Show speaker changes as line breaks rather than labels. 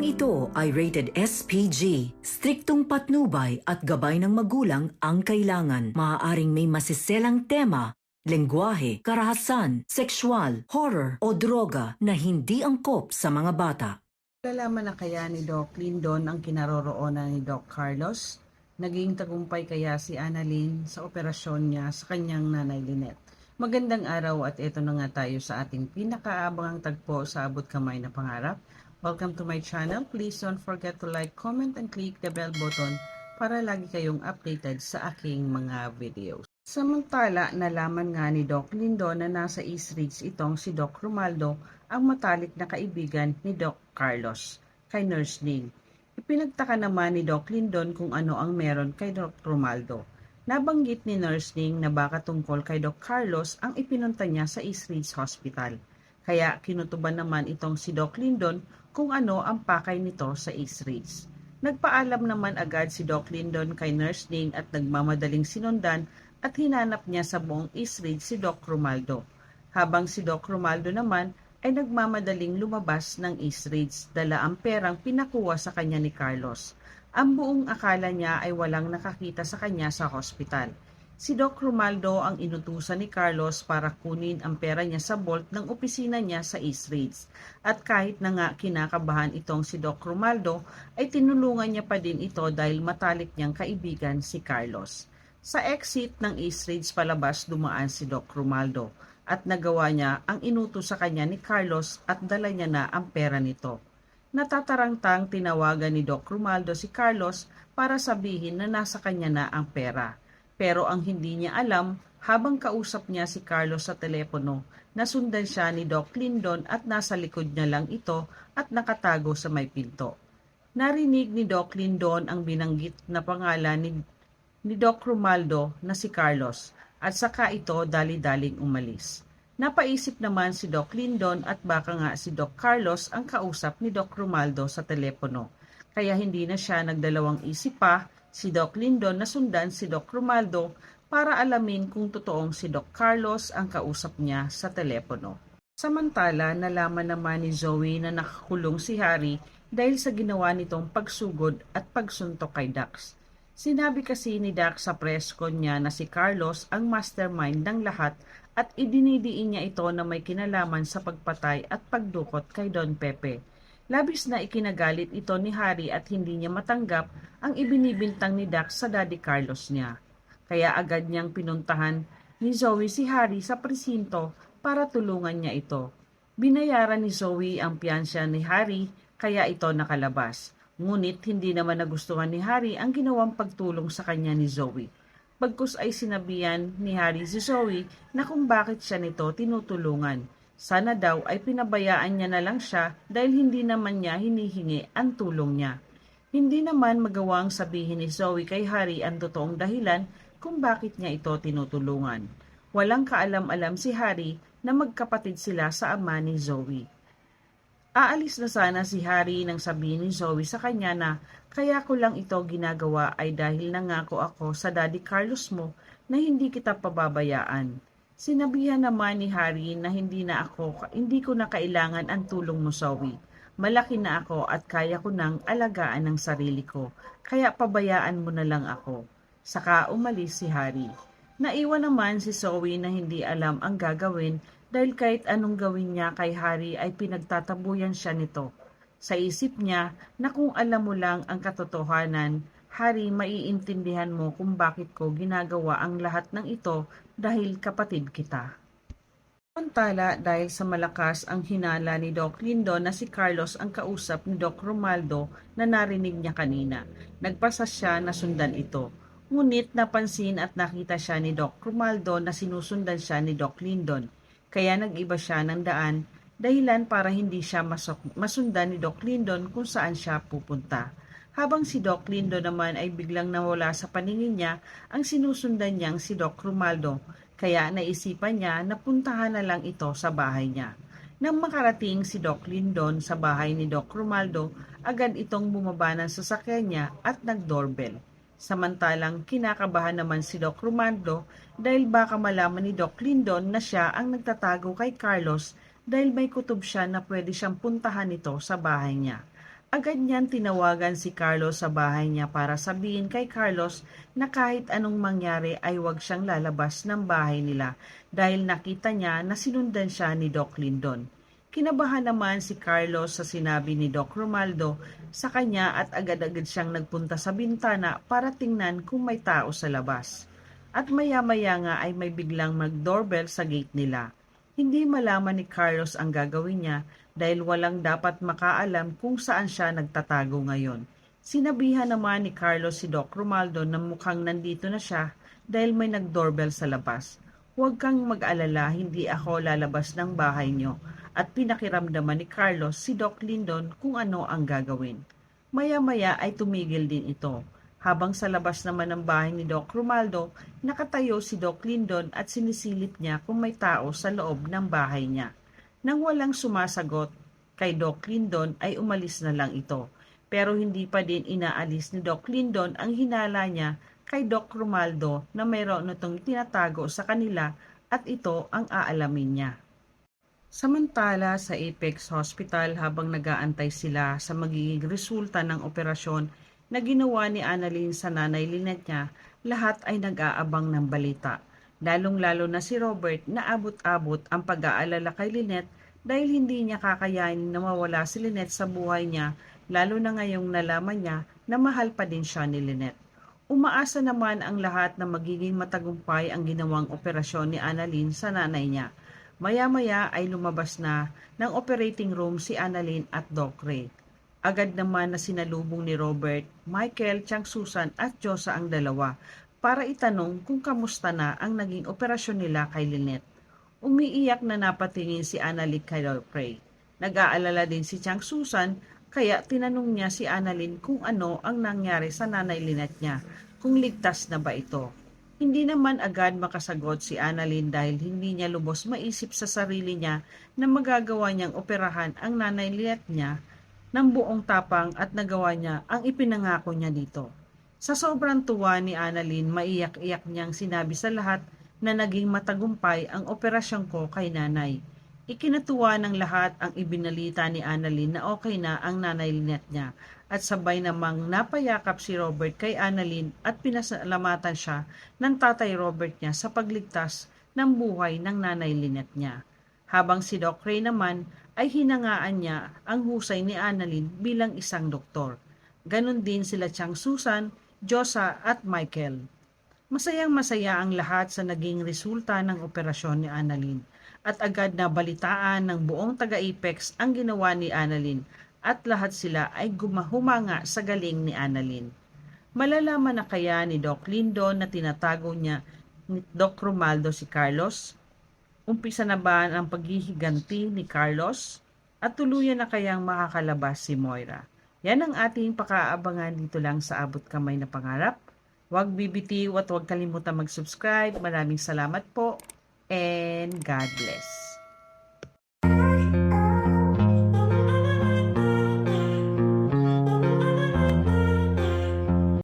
Programang ito ay rated SPG. Striktong patnubay at gabay ng magulang ang kailangan. Maaaring may masiselang tema, lengguwahe, karahasan, sexual, horror o droga na hindi angkop sa mga bata.
Nalalaman na kaya ni Doc Lindon ang kinaroroonan ni Doc Carlos? Naging tagumpay kaya si Annalyn sa operasyon niya sa kanyang nanay Lynette? Magandang araw at ito na nga tayo sa ating pinakaabangang tagpo sa Abot Kamay na Pangarap. Welcome to my channel. Please don't forget to like, comment, and click the bell button para lagi kayong updated sa aking mga videos. Samantala, nalaman nga ni Doc Lindon na nasa East Ridge itong si Doc Romaldo, ang matalik na kaibigan ni Doc Carlos, kay Nurse Ning. Ipinagtaka naman ni Doc Lindon kung ano ang meron kay Doc Romaldo. Nabanggit ni Nurse Ning na baka tungkol kay Doc Carlos ang ipinunta niya sa East Ridge Hospital. Kaya kinutuban naman itong si Doc Lindon kung ano ang pakay nito sa East Ridge. Nagpaalam naman agad si Doc Lindon kay Nurse Ning at nagmamadaling sinundan at hinanap niya sa buong East Ridge si Doc Romaldo. Habang si Doc Romaldo naman ay nagmamadaling lumabas ng East Ridge, dala ang perang pinakuha sa kanya ni Carlos. Ang buong akala niya ay walang nakakita sa kanya sa hospital. Si Doc Romaldo ang inutusan ni Carlos para kunin ang pera niya sa vault ng opisina niya sa East Ridge. At kahit na nga kinakabahan itong si Doc Romaldo, ay tinulungan niya pa din ito dahil matalik niyang kaibigan si Carlos. Sa exit ng East Ridge palabas dumaan si Doc Romaldo at nagawa niya ang inutos sa kanya ni Carlos at dala niya na ang pera nito. Natatarangtang tinawagan ni Doc Romaldo si Carlos para sabihin na nasa kanya na ang pera. Pero ang hindi niya alam, habang kausap niya si Carlos sa telepono, nasundan siya ni Doc Lindon at nasa likod niya lang ito at nakatago sa may pinto. Narinig ni Doc Lindon ang binanggit na pangalan ni Doc Romaldo na si Carlos at saka ito dali-daling umalis. Napaisip naman si Doc Lindon at baka nga si Doc Carlos ang kausap ni Doc Romaldo sa telepono. Kaya hindi na siya nagdalawang isip pa, si Doc Lindon na sundan si Doc Romaldo para alamin kung totoong si Doc Carlos ang kausap niya sa telepono. Samantala, nalaman naman ni Zoe na nakakulong si Harry dahil sa ginawa nitong pagsugod at pagsuntok kay Dax. Sinabi kasi ni Dax sa press con niya na si Carlos ang mastermind ng lahat at idinidiin niya ito na may kinalaman sa pagpatay at pagdukot kay Don Pepe. Labis na ikinagalit ito ni Harry at hindi niya matanggap ang ibinibintang ni Dax sa Daddy Carlos niya. Kaya agad niyang pinuntahan ni Zoe si Harry sa presinto para tulungan niya ito. Binayaran ni Zoe ang piyansa ni Harry kaya ito nakalabas. Ngunit hindi naman nagustuhan ni Harry ang ginawang pagtulong sa kanya ni Zoe. Bagkus ay sinabihan ni Harry si Zoe na kung bakit siya nito tinutulungan. Sana daw ay pinabayaan niya na lang siya dahil hindi naman niya hinihingi ang tulong niya. Hindi naman magawang sabihin ni Zoe kay Harry ang totoong dahilan kung bakit niya ito tinutulungan. Walang kaalam-alam si Harry na magkapatid sila sa ama ni Zoe. Aalis na sana si Harry nang sabihin ni Zoe sa kanya na kaya ko lang ito ginagawa ay dahil nangako ako sa Daddy Carlos mo na hindi kita pababayaan. Sinabihan naman ni Harry na hindi ko na kailangan ang tulong mo, Zoe. Malaki na ako at kaya ko nang alagaan ang sarili ko, kaya pabayaan mo na lang ako. Saka umalis si Harry. Naiwan naman si Zoe na hindi alam ang gagawin dahil kahit anong gawin niya kay Harry ay pinagtatabuyan siya nito. Sa isip niya na kung alam mo lang ang katotohanan, Harry, maiintindihan mo kung bakit ko ginagawa ang lahat ng ito dahil kapatid kita. Samantala, dahil sa malakas ang hinala ni Doc Lindon na si Carlos ang kausap ni Doc Romaldo na narinig niya kanina, nagpasa siya na sundan ito. Ngunit napansin at nakita siya ni Doc Romaldo na sinusundan siya ni Doc Lindon, kaya nag-iba siya ng daan, dahilan para hindi siya masundan ni Doc Lindon kung saan siya pupunta. Habang si Doc Lindon naman ay biglang nawala sa paningin niya ang sinusundan niyang si Doc Romaldo, kaya naisipan niya na puntahan na lang ito sa bahay niya. Nang makarating si Doc Lindon sa bahay ni Doc Romaldo, agad itong bumaba ng sasakyan niya at nag-doorbell. Samantalang kinakabahan naman si Doc Romaldo dahil baka malaman ni Doc Lindon na siya ang nagtatago kay Carlos dahil may kutob siya na pwede siyang puntahan nito sa bahay niya. Agad niyan tinawagan si Carlos sa bahay niya para sabihin kay Carlos na kahit anong mangyari ay huwag siyang lalabas ng bahay nila dahil nakita niya na sinundan siya ni Doc Lindon. Kinabahan naman si Carlos sa sinabi ni Doc Romaldo sa kanya at agad-agad siyang nagpunta sa bintana para tingnan kung may tao sa labas. At maya-maya nga ay may biglang mag-doorbell sa gate nila. Hindi malaman ni Carlos ang gagawin niya dahil walang dapat makaalam kung saan siya nagtatago ngayon. Sinabihan naman ni Carlos si Doc Romaldo na mukhang nandito na siya dahil may nag-doorbell sa labas. Huwag kang mag-alala, hindi ako lalabas ng bahay niyo. At pinakiramdaman ni Carlos si Doc Lindon kung ano ang gagawin. Maya-maya ay tumigil din ito. Habang sa labas naman ng bahay ni Doc Romaldo, nakatayo si Doc Lindon at sinisilip niya kung may tao sa loob ng bahay niya. Nang walang sumasagot kay Doc Lindon ay umalis na lang ito. Pero hindi pa din inaalis ni Doc Lindon ang hinala niya kay Doc Romaldo na mayroon itong tinatago sa kanila at ito ang aalamin niya. Samantala sa Apex Hospital habang nag-aantay sila sa magiging resulta ng operasyon na ginawa ni Annalyn sa nanay Lynette niya, lahat ay nag-aabang ng balita. Lalong-lalo na si Robert na abot-abot ang pag-aalala kay Lynette dahil hindi niya kakayanin na mawala si Lynette sa buhay niya, lalo na ngayong nalaman niya na mahal pa din siya ni Lynette. Umaasa naman ang lahat na magiging matagumpay ang ginawang operasyon ni Annalyn sa nanay niya. Maya-maya ay lumabas na ng operating room si Annalyn at Doc Ray. Agad naman na sinalubong ni Robert, Michael, Chang Susan at Josa ang dalawa para itanong kung kamusta na ang naging operasyon nila kay Lynette. Umiiyak na napatingin si Annalyn kay Doc Ray. Nag-aalala din si Chang Susan kaya tinanong niya si Annalyn kung ano ang nangyari sa nanay Lynette niya, kung ligtas na ba ito. Hindi naman agad makasagot si Annalyn dahil hindi niya lubos maisip sa sarili niya na magagawa niyang operahan ang nanay Lynette niya ng buong tapang at nagawa niya ang ipinangako niya dito. Sa sobrang tuwa ni Annalyn, maiyak-iyak niyang sinabi sa lahat na naging matagumpay ang operasyon ko kay nanay. Ikinatuwa ng lahat ang ibinalita ni Annalyn na okay na ang nanay Lynette niya at sabay namang napayakap si Robert kay Annalyn at pinasalamatan siya ng tatay Robert niya sa pagligtas ng buhay ng nanay Lynette niya. Habang si Doc Ray naman ay hinangaan niya ang husay ni Annalyn bilang isang doktor. Ganon din sila Chang Susan, Josa at Michael. Masayang-masaya ang lahat sa naging resulta ng operasyon ni Annalyn at agad na balitaan ng buong taga-Apex ang ginawa ni Annalyn at lahat sila ay humanga sa galing ni Annalyn. Malalaman na kaya ni Doc Lindon na tinatago niya ni Doc Romaldo si Carlos? Umpisa na ba ang paghihiganti ni Carlos? At tuluyan na kayang makakalabas si Moira? Yan ang ating pakaabangan dito lang sa Abot Kamay na Pangarap. Huwag bibitiw at huwag kalimutan mag-subscribe. Maraming salamat po and God bless.